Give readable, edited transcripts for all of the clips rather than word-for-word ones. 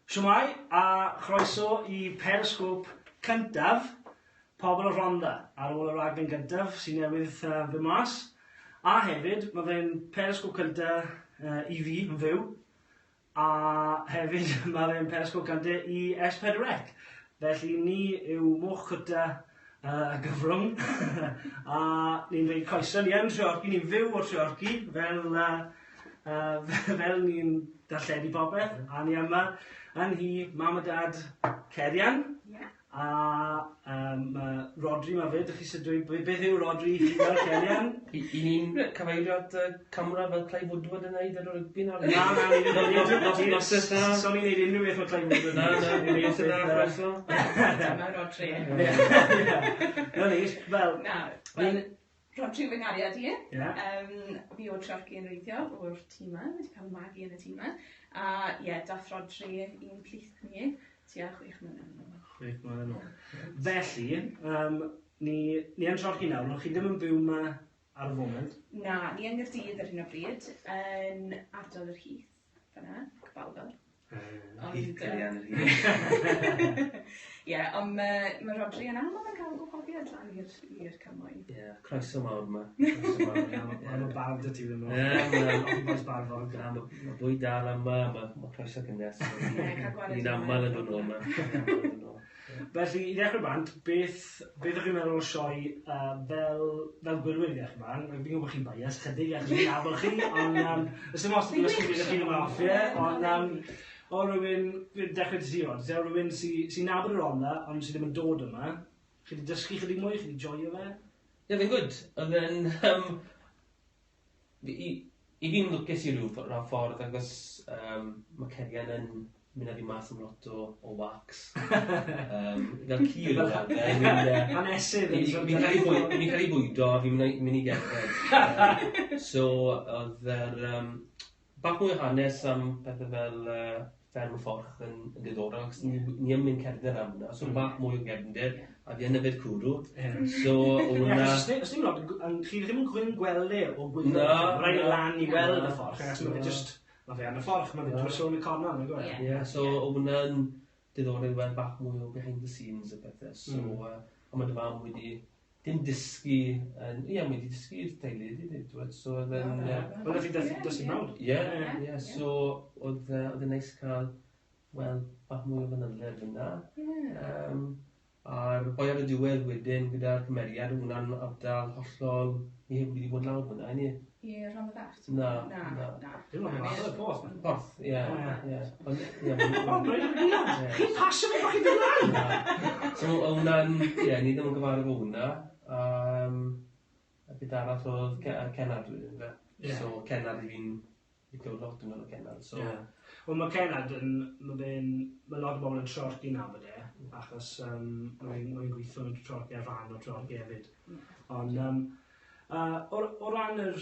Shwmai, a chroeso I Periscope cyntaf, Pobol y Rhondda, ar ôl y raglen gyntaf sy'n newydd fy mas. A hefyd, mae fe'n Periscope cyntaf I fi yn fyw, a hefyd mae fe'n Periscope cyntaf I S4C. Felly ni yw moch gyda y gyfrwng, a ni'n dweud coeso ni yn Treorci, ni'n fyw o'r Treorci, fel ni'n darlledu popeth, a ni yma yn hi, mam a dad Cerian, a Rodri yma fyd, ydych chi sy'n dweud, beth yw Rodri hi fel Cerian? I ni'n cyfeiriad camera fel Clive Woodward yn neud ar y rygbi nawr? Na, so ni'n neud unrhyw beth mae Clive Woodward yn neud. Na, beth yna, chroeso. Dyma Rodri. Na ni, fel... Rodri fy ngariad I. Fi o'r Treorci yn reiddiol o'r tîm yma, wedi cael magu yn y tîm yma. A dath Rodri un plith ni, tua 6 mlynedd yn ôl. 6 mlynedd yn ôl. Felly, ni yn Treorci nawr, chi ddim yn byw yma ar y foment? Na, ni yn Gaerdydd ar hyn o bryd, yn ardal yr Heath, fyna, Cyfalgol. Heath Cerian yr Heath. Ie, ond mae Rodri yna, mae'n cael gwahoddiad lan i'r cymoedd. Ie, croeso mawr yma. Mae'n bardd y ti ddim yn ôl. Mae'n boes barfod. Mae bwyd dal yma, mae croeso cynnes. Ni'n aml yn dod nôl yma. Felly, I ddechrau bant, beth ydych chi'n meddwl o sioe fel gwylwyr I ddechrau bant? Fi'n gwybod bod chi'n bias, chydig achos chi'n nabod chi, ond ys dim os ydych chi'n yma offiau, ond o rhywun, fi'n dechrau ti o rhywun sy'n nabod yr Rhondda, ond sy'n ddim yn dod yma, chi wedi dysgu chydig mwy, chi wedi joio fe? Ie, fe'n gwyd. Oedd yn... I fi'n lwcus I ryw ffordd, agos mae Cerian yn mynd â fi mas am lot o wax. Fel cyr yw Hanesydd. Fi'n cael ei bwydo, fi'n mynd I gerdded. So, oedd bach mwy o hanes am pethau fel fferm y fforch yn diddorol, ac ni yn mynd cerdded am hwnna, so bach mwy o gefndir, a fi yn yfed cwrw. So, hwnna... Os ddim lot, chi ddim yn gwyn gweld e o gwylio? Na. Rhaid lan I weld y fforch, ac mae fe just... Mae fe yn y fforch, mae fe drwy'n y corna, mae'n gweld? Ie, so hwnna'n diddorol I weld bach mwy o behind the scenes y pethau. So, ond mae dy fam wedi... Dim dysgu... Ie, mae wedi dysgu teulu, di dweud. So, oedd yn... Wel, ydych chi'n dysgu mawr? Ie. So, oedd yn neis cael... Wel, bach mwy o fanylder fyna. A'r boi ar y diwedd wedyn gyda'r cymeriad, hwnna'n ardal hollol... Ni heb wedi bod lawr fyna, ni? Ie, rhan o ddart? Na. Dim ond yn y porth? Porth, ie. O, gwneud yn gwneud! Chi'n pasio fe bod chi'n dod lan! So, hwnna'n... Ie, ni ddim yn gyfarwydd o hwnna. A beth arall oedd Cenad wedyn, fe. So, Cenad I fi'n... Fi'n clywed lot yn ôl o Cenad, so... Wel, mae Cenad yn... Mae lot o bobl yn Treorci nawr fyd achos mae'n gweithio yn Treorci a rhan o Treorci hefyd. Ond... O ran yr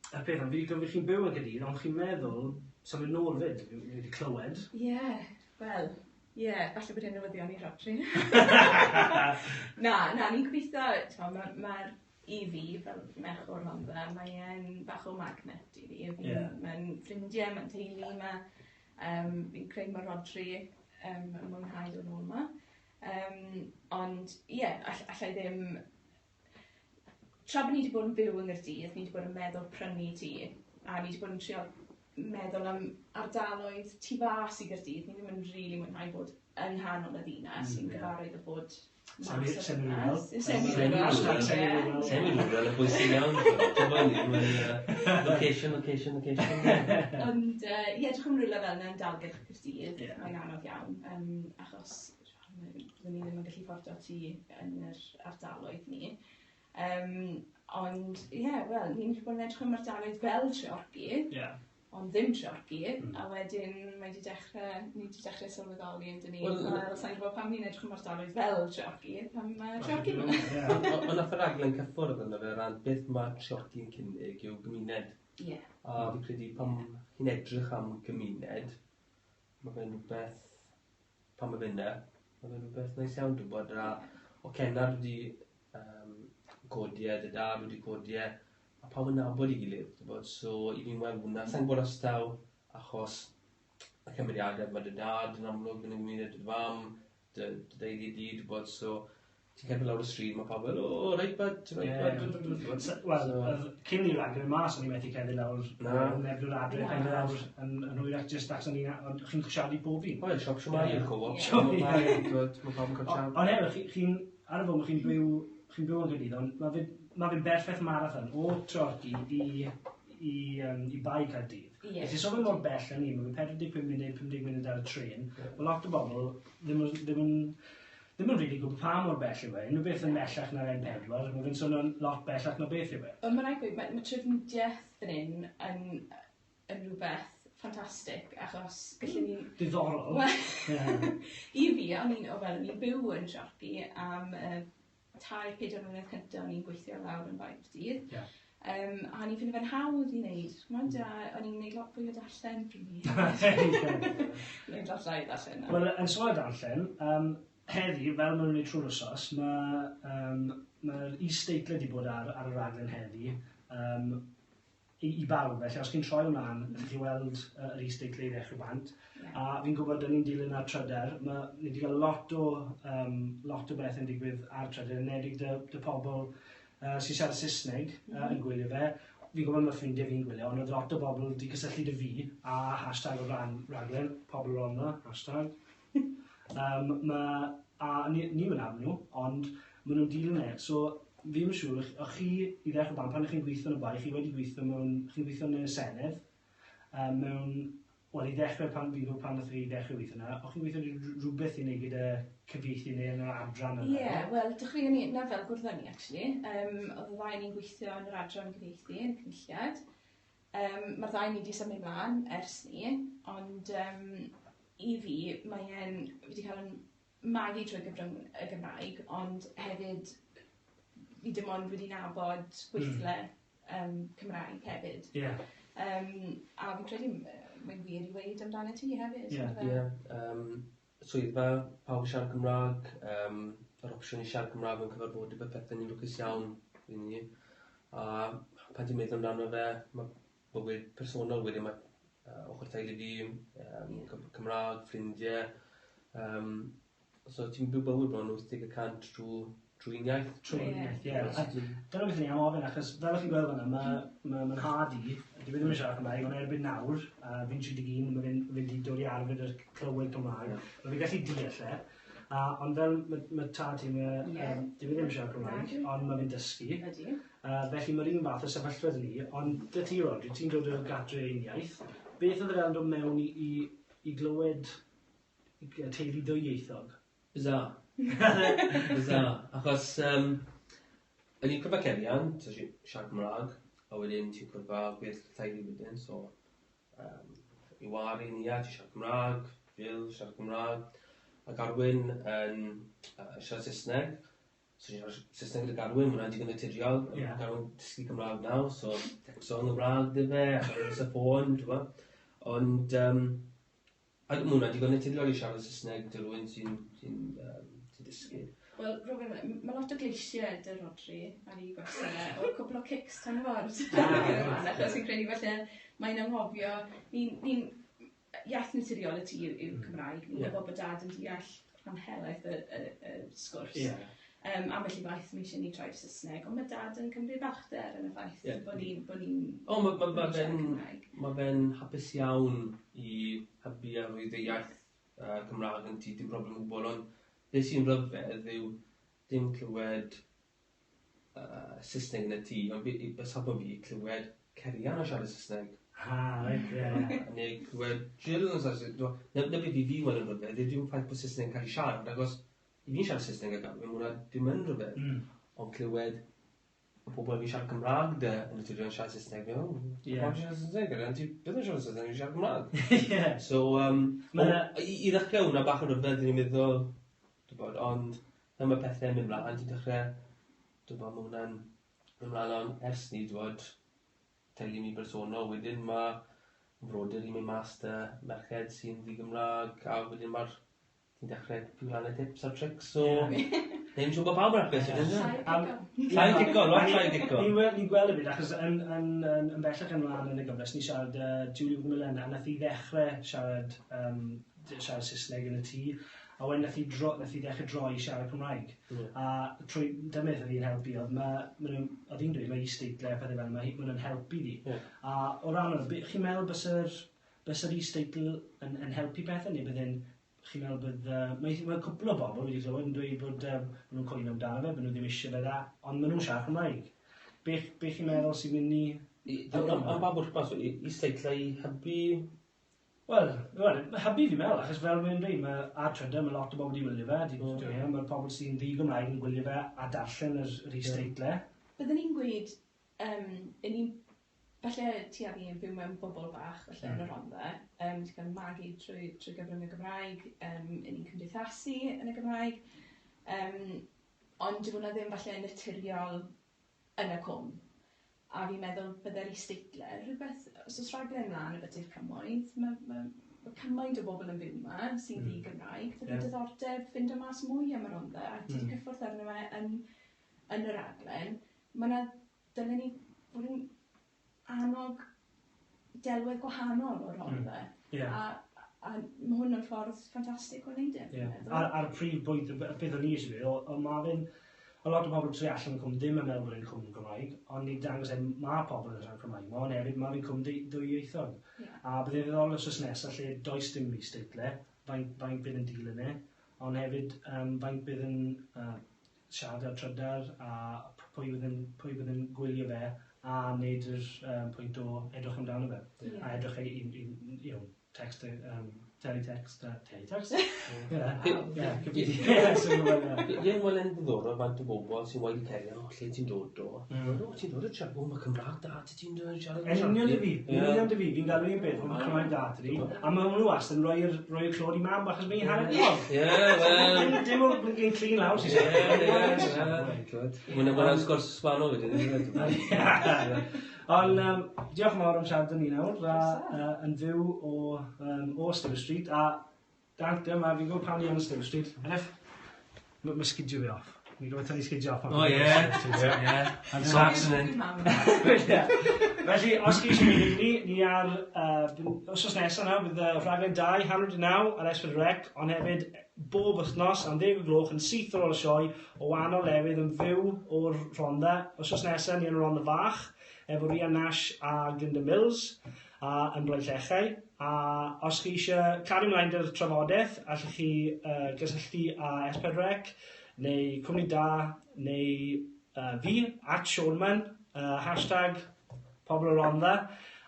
peth, fi wedi chi'n byw yn Gaerdydd, ond chi'n meddwl, symud nôl fyd, fi wedi clywed. Ie, wel, falle bod hyn newyddion I Rodri. Na, ni'n gobeithio, mae'r I fi, fel merch o'r Rhondda, mae'n bach o magnet I fi. Mae'n ffrindiau, mae'n teulu, fi'n credu mae Rodri yn mwynhau o'n ôl yma. Ond, allai ddim... Tra bod ni wedi bod yn byw yng Nghaerdydd, ni wedi bod yn meddwl prynu tŷ, a ni wedi bod yn trio meddwl am ardaloedd tu fas I Gaerdydd. Ni ddim yn rili mwynhau bod yn nghanol y ddinas sy'n gyfarwydd o bod mas o ddinas. Semi-rural. Semi-rural, y bwysig iawn. Location. Ond, edrych yn rhywle fel yna'n dalgylch Gaerdydd, mae'n anodd iawn, achos ni ddim yn gallu ffordio tŷ yn yr ardaloedd ni. Ond, wel, ni'n wedi bod yn edrych am ardaloedd fel Treorci, ond ddim Treorci, a wedyn ni wedi dechrau sylweddoli yn dyn ni, wel, sa'n gwybod pam ni'n edrych am ardaloedd fel Treorci, pam mae Treorci yma. Ond nath y raglen cyffwrdd yna fe ran beth mae Treorci'n cynnig yw gymuned. A fi'n credu pam chi'n edrych am gymuned, mae fe'n rhywbeth, pam mae fe yna, mae fe'n rhywbeth neis iawn dwi'n bod, o Cenad wedi codiau, dy dad wedi codiau, a pawb yn nabod I gilydd, so I fi'n weld hwnna. Sa'n gwybod os taw achos y cymeriadau, mae dy dad yn amlwg yn y gymuned, dy fam, dy deulu di, bod, so ti'n cael lawr y stryd, mae pobl, o, reit bud, Wel, cyn i'r raglen mas, o'n i'n methu ceddi lawr meddwl adre, ceddi lawr yn hwyrach jyst achos ond chi'n siarad i bob fi. Wel, siop siwmai i'r co-op, mae pobl yn cael siarad. Ond hefyd, ar y fwm, chi'n byw yn Gydydd, ond mae fe'n berffaith marathon o Troci i bai Caerdydd. Felly, so fe mor bell yn ni, mae fe'n 45 munud, 50 munud ar y tren, mae lot o bobl ddim yn rili gwybod pa mor bell yw e. Unrhyw beth yn mellach na'r N4, mae fe'n swnio'n lot bellach na beth yw e. Ond mae'n rhaid gweud, mae trefnidiaeth fan hyn yn rhywbeth ffantastig, achos gallwn ni... Diddorol. I fi, o'n i'n byw yn Sioci am 3-4 mlynedd cyntaf, o'n i'n gweithio lawr yn Baib Dydd. A o'n i'n ffind fe'n hawdd i wneud. O'n i'n gwneud lot fwy o darllen pryd ni. Gwneud lot llai o darllen. Wel, yn sôn o darllen, heddi, fel maen nhw'n gwneud trwy'r wsos, mae'r is-steitlau wedi bod ar y raglen heddi i bawb. Felly, os chi'n troi ymlaen, ydych chi weld yr is-steitlau i ddechrau bant. A fi'n gwybod, ni'n dilyn ar tryder. Ni wedi cael lot o bethau'n digwydd ar tryder, yn edrych dy pobl sy'n siarad Saesneg yn gwylio fe. Fi'n gwybod mae ffrindiau fi'n gwylio, ond oedd lot o bobl wedi cysylltu dy fi a hashtag o raglen, Pobol y Rhondda, hashtag. A ni'n mynd nhw, ond maen nhw'n dilyn e. So, fi'n siŵr, o'ch chi i ddechrau ban, pan chi'n gweithio yn y bai, chi wedi gweithio chi'n gweithio yn y Senedd, wel, i ddechrau pan fi'n gwybod pan ydych chi i ddechrau gweithio yna, o'ch chi'n gweithio rhywbeth i wneud gyda cyfieithu neu yn yr adran yna? Ie, wel, dechreuon ni, na fel gwrddoni, actually. Oedd y ddau ni'n gweithio yn yr adran gyfieithu, yn y cynulliad. Mae'r ddau ni wedi symud mlaen ers ni, ond i fi, fi wedi cael yn magu trwy y Gymraeg, ond hefyd fi dim ond wedi nabod gweithle Cymraeg hefyd. A fi'n credu mae'n wir i weid amdano ti hefyd. Swyddfa, pawb i siarad Gymraeg, yr opsiwn i siarad Gymraeg yn cyfarfodydd bydd pethau ni'n lwcus iawn i ni. A pan ti'n meddwl amdano fe, mae bywyd personol wedyn, mae ochr teulu fi, Cymraeg, ffrindiau. So ti'n byw bywyd bron 80% trwy'n iaith. Trwy'n iaith, ie. Dyna beth ni am ofyn, achos fel chi'n gweld yna, mae'n nhad i, dwi ddim yn siarad Cymraeg, ond erbyn nawr, fi'n 31, mae fe'n wedi dod i arfer yr clywed Cymraeg. Fi'n gallu deall e, ond fel mae tad ti, dwi ddim yn siarad Cymraeg, ond mae fe'n dysgu. Felly mae'r un fath o sefyllfa ni, ond dy ti Rodri, ti'n dod o'r gadre un iaith. Beth oedd yr dod mewn i glywed teulu dwyieithog? Bizar. Achos yn i'n cwrdd cerian, ti'n siarad Cymraeg, a wedyn ti'n cwrdd gweithio teulu wedyn, so i wari ni ti'n siarad Cymraeg, Phil siarad Cymraeg, a Garwyn yn siarad Saesneg. So ti'n siarad Saesneg gyda Garwyn, mae hwnna'n digon naturiol. Garwyn dysgu Cymraeg nawr, so tecso yn Gymraeg dy fe, a chwarae y ffôn, ti'n gwybod. Ond mae hwnna'n digon naturiol i siarad Saesneg dy rhywun sy'n dysgu. Wel, Robin, mae lot o gleisiau dy Rodri ar ei gwestiynau, o cwbl o cics tan y ford. Achos fi'n credu falle mae'n anghofio, ni'n iaith naturiol y ti yw'r Cymraeg, ni'n gwybod bod dad yn deall rhanhelaeth y sgwrs. Ambell i faith mi eisiau ni troi Saesneg, ond mae dad yn cymryd balchder yn y faith bod ni'n Mae fe'n hapus iawn i hybu a rwydd ei iaith Cymraeg yn ti, dim problem o gwbl, ond beth sy'n rhyfedd yw dim clywed Saesneg yn y tŷ, ond beth safon fi clywed cerian o siarad Saesneg. Neu clywed Jill yn Saesneg. Na beth fi weld yn rhyfedd, dim ffaith bod Saesneg yn cael ei siarad, achos i fi'n siarad Saesneg ag Garwyn, hwnna dim yn rhyfedd. Ond clywed y pobl fi'n siarad Cymraeg yn y tŷ yn siarad Saesneg, fi'n siarad Saesneg, beth yn siarad Saesneg, fi'n siarad Cymraeg. So, i ddechrau hwnna bach yn rhyfedd, ni'n meddwl, ond pan mae pethau'n mynd mlaen, ti'n dechrau, mae hwnna'n mynd mlaen ers ni, teulu mi bersonol, wedyn mae frodyr i'n mynd mas dy merched sy'n ddi Gymraeg, a wedyn ti'n dechrau pwy lan y tips a trics, so Neu siw bod pawb yn apus, Llai dico, lot llai dico. Ni'n gweld y byd, achos yn bellach yn lan yn y Gymraeg, ni siarad Julie Millen, a nath i ddechrau siarad Saesneg yn y tŷ, a wedyn nath i ddechrau droi siarad Cymraeg. A trwy dymedd oedd hi'n helpu, oedd hi'n dweud, mae is-deitle a pethau fel, mae nhw'n helpu di. A o ran hwnnw, chi'n meddwl bysa'r is-deitle yn helpu pethau, neu byddai'n chi'n meddwl bod... Mae cwpl o bobl wedi clywed yn dweud bod nhw'n coelio amdano fe, bod nhw ddim eisiau fe dda, ond maen nhw'n siarad Cymraeg. Be chi'n meddwl sy'n mynd i... Am ba bwrs bas, is-deitle i hybu... Wel, hybu fi'n meddwl, achos fel mae'n dweud, ar Twitter, mae lot o bobl wedi gwylio fe, mae'r pobl sy'n ddi-Gymraeg yn gwylio fe a darllen yr is-deitle. Byddwn ni'n gweud, falle ti a fi yn byw mewn bobl bach, falle yn y Rhondda, ti'n cael magu trwy gyfrwng y Gymraeg, ni'n cymdeithasu yn y Gymraeg, ond dyw hwnna ddim falle yn naturiol yn y cwm. A fi'n meddwl byddai'r is-deitle, rhywbeth, os oes raglen mlaen y byddai'r cymoedd, mae cymoedd o bobl yn byw yma sy'n ddi-Gymraeg, byddai diddordeb fynd o mas mwy am y Rhondda, a ti wedi cyffwrdd arno fe yn y raglen. Dylen ni fod yn annog delwedd gwahanol o'r Rhondda. A mae hwn yn ffordd ffantastig o wneud e. A'r prif bwynt, beth o'n i eisiau dweud, o mae fe'n... A lot o bobl trwy allan yn cwm ddim yn meddwl bod e'n cwm Gymraeg, ond ni'n dangos mae pobl yn siarad Cymraeg, ond hefyd mae fe'n cwm dwyieithog. A bydd e'n ddiddorol os nesaf lle does dim is-deitle, faint bydd yn dilyn e, ond hefyd faint bydd yn siarad ar trydar a pwy bydd yn gwylio fe a wneud yr pwynt o edrych amdano fe. A edrych i text, teletext. Ie'n welen ddiddorol faint o bobl sy'n wedi cerio, lle ti'n dod o. Ti'n dod o Dramâu, mae Cymraeg da, ti'n dod o siarad. Union dy fi, fi'n galw i'n beth, mae Cymraeg da ti. A mae hwnnw wastad yn rhoi'r clod i mam, achos mae'n hanner diwedd. Wel... Dim o'n gen clean lawr, sy'n sef. Mae'n sgwrs sbanol wedi. Ond diolch yn fawr am siarad â ni nawr, yn fyw o Sgwrs Street, a dank dyma, fi'n gwybod pan ni yn Sgwrs Street. Mae sgidio fi off. Mi'n gwybod tan ni sgidio off. O ie. And slaps yn Felly, os chi eisiau mynd i ni ar wsos nesaf nawr, bydd rhaglen 2, 9 ar S4C, ond hefyd bob wythnos am 10 o gloch yn syth ar ôl y sioe o wahanol lefydd yn fyw o'r Rhondda. Wsos nesaf ni yn y Rhondda Fach, efo Rhian Nash a Gynda Mills yn Blaenllechau. A os chi eisiau cario ymlaen dy'r trafodaeth, allwch chi gysylltu a S4C, neu Cwmni Da, neu fi, @Sionman, hashtag Pobol y Rhondda.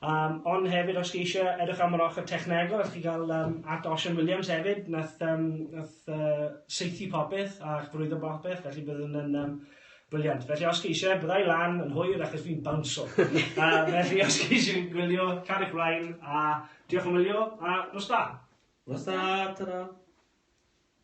Ond hefyd, os chi eisiau edrych am yr ochr technegol, allwch chi gael @Osian Williams hefyd, nath seithi popeth a chbrwyddo popeth, felly bydd yn briliant. Felly os chi eisiau, byddai lan yn hwyr achos fi'n bounso. Felly os chi eisiau gwylio, cari'ch mlaen, a diolch am wylio, a nos da. Nos da, ta-ra.